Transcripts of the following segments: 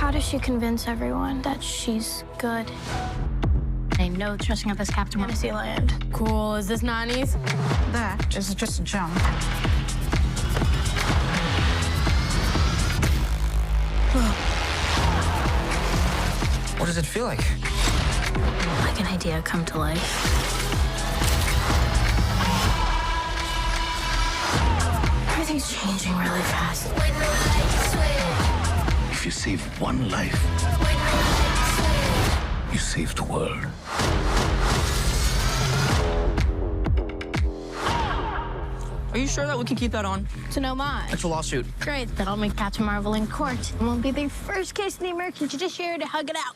How does she convince everyone that she's good? I know dressing up as Captain Fantasy Land. Cool. Is this Nani's? That is just junk. What does it feel like? Like an idea come to life. Everything's changing really fast. If you save one life, you save the world. Are you sure that we can keep that on? To no mind. It's a lawsuit. Great. That'll make Captain Marvel in court. It won't be the first case in the American judiciary to hug it out.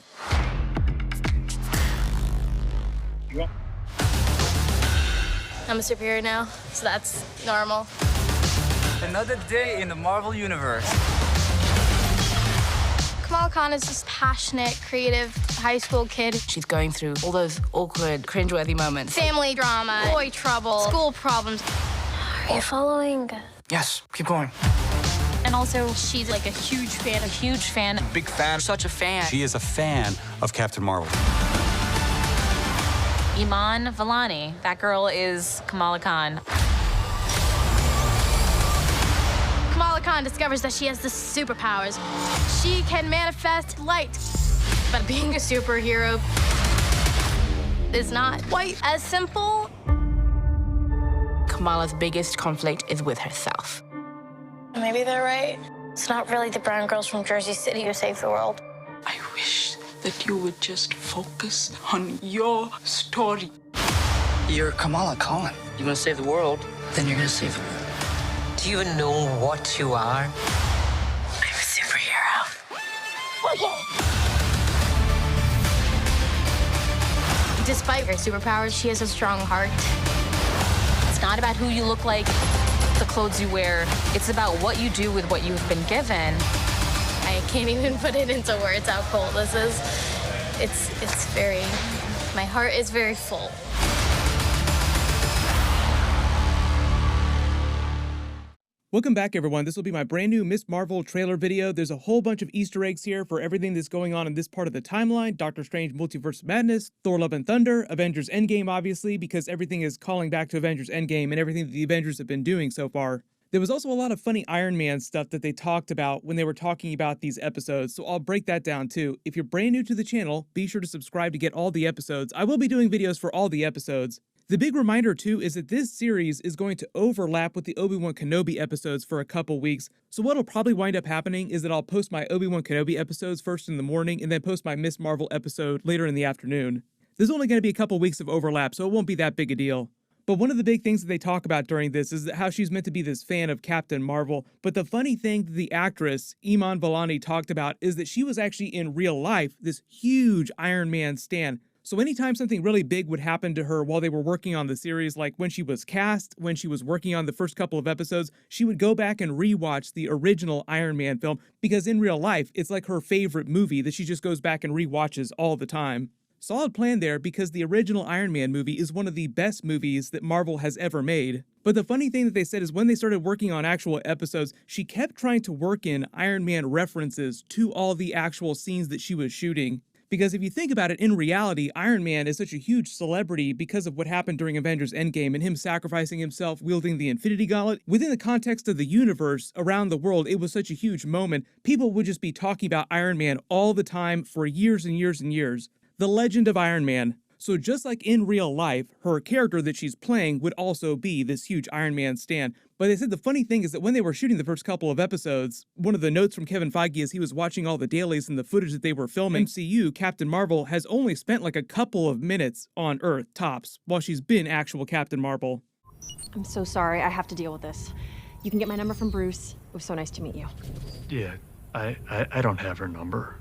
I'm a superhero now, so that's normal. Another day in the Marvel Universe. Kamala Khan is this passionate, creative high school kid. She's going through all those awkward, cringeworthy moments. Family drama, boy trouble, school problems. Are you following? Yes, keep going. And also, she's like a huge fan. A huge fan. Big fan. Such a fan. She is a fan of Captain Marvel. Iman Vellani. That girl is Kamala Khan. Kamala Khan discovers that she has the superpowers. She can manifest light. But being a superhero is not quite as simple. Kamala's biggest conflict is with herself. Maybe they're right. It's not really the brown girls from Jersey City who save the world. I wish that you would just focus on your story. You're Kamala Khan. You want to save the world, then you're going to save the world. Do you even know what you are? I'm a superhero. Despite her superpowers, she has a strong heart. It's not about who you look like, the clothes you wear. It's about what you do with what you've been given. I can't even put it into words how cool this is. It's very, my heart is very full. Welcome back, everyone. This will be my brand new Miss Marvel trailer video. There's a whole bunch of Easter eggs here for everything that's going on in this part of the timeline. Doctor Strange Multiverse of Madness, Thor Love and Thunder, Avengers Endgame, obviously, because everything is calling back to Avengers Endgame and everything that the Avengers have been doing so far. There was also a lot of funny Iron Man stuff that they talked about when they were talking about these episodes, so I'll break that down too. If you're brand new to the channel, be sure to subscribe to get all the episodes. I will be doing videos for all the episodes. The big reminder too is that this series is going to overlap with the Obi-Wan Kenobi episodes for a couple weeks, so what'll probably wind up happening is that I'll post my Obi-Wan Kenobi episodes first in the morning and then post my Miss Marvel episode later in the afternoon. There's only going to be a couple weeks of overlap, so it won't be that big a deal. But one of the big things that they talk about during this is how she's meant to be this fan of Captain Marvel, but the funny thing that the actress Iman Vellani talked about is that she was actually in real life this huge Iron Man stan. So anytime something really big would happen to her while they were working on the series, like when she was cast, when she was working on the first couple of episodes, she would go back and rewatch the original Iron Man film, because in real life, it's like her favorite movie that she just goes back and rewatches all the time. Solid plan there, because the original Iron Man movie is one of the best movies that Marvel has ever made. But the funny thing that they said is when they started working on actual episodes, she kept trying to work in Iron Man references to all the actual scenes that she was shooting. Because if you think about it, in reality, Iron Man is such a huge celebrity because of what happened during Avengers Endgame and him sacrificing himself wielding the Infinity Gauntlet. Within the context of the universe, around the world, it was such a huge moment. People would just be talking about Iron Man all the time for years and years and years. The legend of Iron Man. So just like in real life, her character that she's playing would also be this huge Iron Man stan. But they said the funny thing is that when they were shooting the first couple of episodes, one of the notes from Kevin Feige is he was watching all the dailies and the footage that they were filming. MCU, Captain Marvel, has only spent like a couple of minutes on Earth, tops, while she's been actual Captain Marvel. I'm so sorry. I have to deal with this. You can get my number from Bruce. It was so nice to meet you. Yeah, I don't have her number.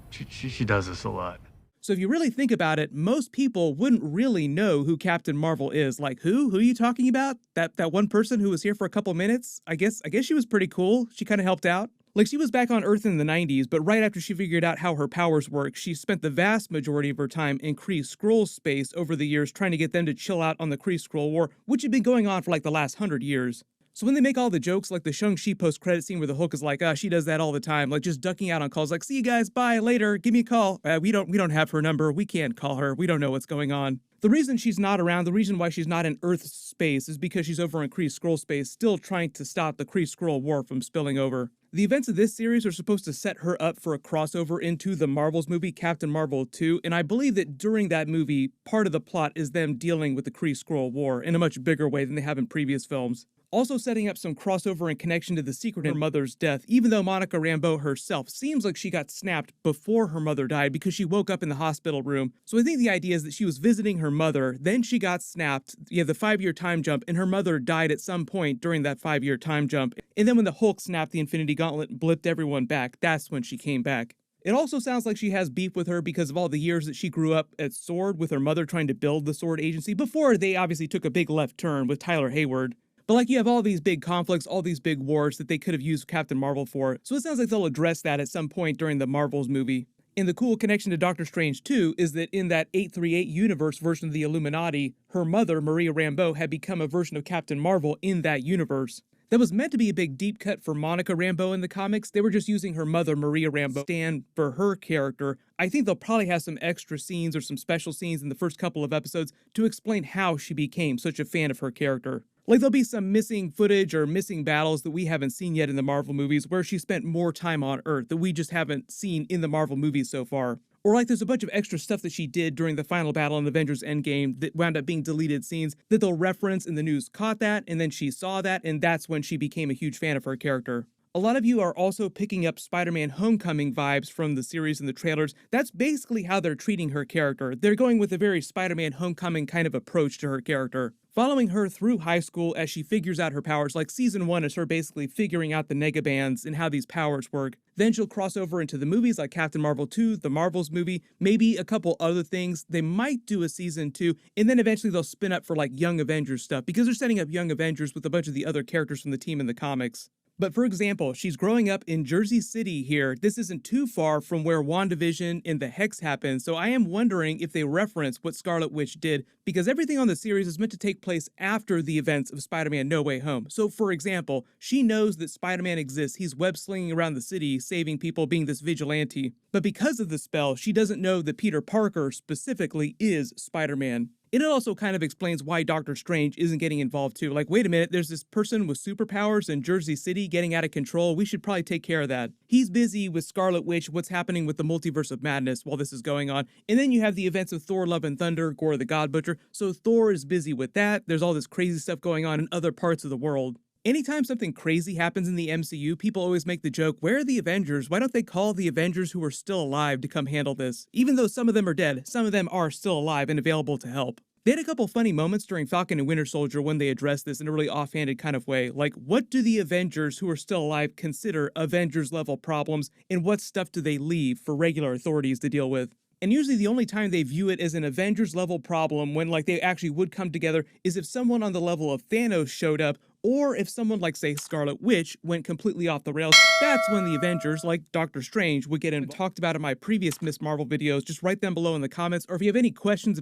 She does this a lot. So if you really think about it, most people wouldn't really know who Captain Marvel is. Like, who? Who are you talking about? That one person who was here for a couple minutes? I guess she was pretty cool. She kind of helped out. Like, she was back on Earth in the 90s, but right after she figured out how her powers work, she spent the vast majority of her time in Kree Skrull space over the years trying to get them to chill out on the Kree Skrull War, which had been going on for like the last 100 years. So when they make all the jokes, like the Shang-Chi post-credit scene where the Hulk is like, she does that all the time, like just ducking out on calls, like, see you guys, bye, later, give me a call. We don't have her number, we can't call her, we don't know what's going on. The reason she's not around, the reason why she's not in Earth space is because she's over in Kree-Skrull space, still trying to stop the Kree-Skrull war from spilling over. The events of this series are supposed to set her up for a crossover into the Marvels movie, Captain Marvel 2, and I believe that during that movie, part of the plot is them dealing with the Kree-Skrull war in a much bigger way than they have in previous films. Also setting up some crossover and connection to the secret of her mother's death, even though Monica Rambeau herself seems like she got snapped before her mother died because she woke up in the hospital room. So I think the idea is that she was visiting her mother, then she got snapped, you have the 5-year time jump, and her mother died at some point during that 5-year time jump. And then when the Hulk snapped the Infinity Gauntlet and blipped everyone back, that's when she came back. It also sounds like she has beef with her because of all the years that she grew up at S.W.O.R.D. with her mother trying to build the S.W.O.R.D. agency before they obviously took a big left turn with Tyler Hayward. But like you have all these big conflicts, all these big wars that they could have used Captain Marvel for, so it sounds like they'll address that at some point during the Marvels movie. And the cool connection to Doctor Strange 2 is that in that 838 universe version of the Illuminati, her mother, Maria Rambeau, had become a version of Captain Marvel in that universe. That was meant to be a big deep cut for Monica Rambeau in the comics. They were just using her mother, Maria Rambeau, stand for her character. I think they'll probably have some extra scenes or some special scenes in the first couple of episodes to explain how she became such a fan of her character. Like there'll be some missing footage or missing battles that we haven't seen yet in the Marvel movies where she spent more time on Earth that we just haven't seen in the Marvel movies so far. Or like there's a bunch of extra stuff that she did during the final battle in Avengers Endgame that wound up being deleted scenes that they'll reference, and the news caught that, and then she saw that, and that's when she became a huge fan of her character. A lot of you are also picking up Spider-Man Homecoming vibes from the series and the trailers. That's basically how they're treating her character. They're going with a very Spider-Man Homecoming kind of approach to her character. Following her through high school as she figures out her powers, like season 1 is her basically figuring out the negabands and how these powers work. Then she'll cross over into the movies like Captain Marvel 2, the Marvels movie, maybe a couple other things. They might do a season 2, and then eventually they'll spin up for like Young Avengers stuff because they're setting up Young Avengers with a bunch of the other characters from the team in the comics. But for example, she's growing up in Jersey City here. This isn't too far from where WandaVision and the Hex happened, so I am wondering if they reference what Scarlet Witch did, because everything on the series is meant to take place after the events of Spider-Man No Way Home. So for example, she knows that Spider-Man exists, he's web-slinging around the city, saving people, being this vigilante. But because of the spell, she doesn't know that Peter Parker specifically is Spider-Man. It also kind of explains why Doctor Strange isn't getting involved too. Like, wait a minute, there's this person with superpowers in Jersey City getting out of control. We should probably take care of that. He's busy with Scarlet Witch, what's happening with the multiverse of madness while this is going on. And then you have the events of Thor, Love and Thunder, Gore the God Butcher. So Thor is busy with that. There's all this crazy stuff going on in other parts of the world. Anytime something crazy happens in the MCU, people always make the joke, where are the Avengers? Why don't they call the Avengers who are still alive to come handle this? Even though some of them are dead, some of them are still alive and available to help. They had a couple funny moments during Falcon and Winter Soldier when they addressed this in a really offhanded kind of way, like what do the Avengers who are still alive consider Avengers-level problems, and what stuff do they leave for regular authorities to deal with? And usually the only time they view it as an Avengers-level problem when like they actually would come together is if someone on the level of Thanos showed up, or if someone like, say, Scarlet Witch went completely off the rails. That's when the Avengers, like Doctor Strange, would get involved. Talked about in my previous Miss Marvel videos. Just write them below in the comments, or if you have any questions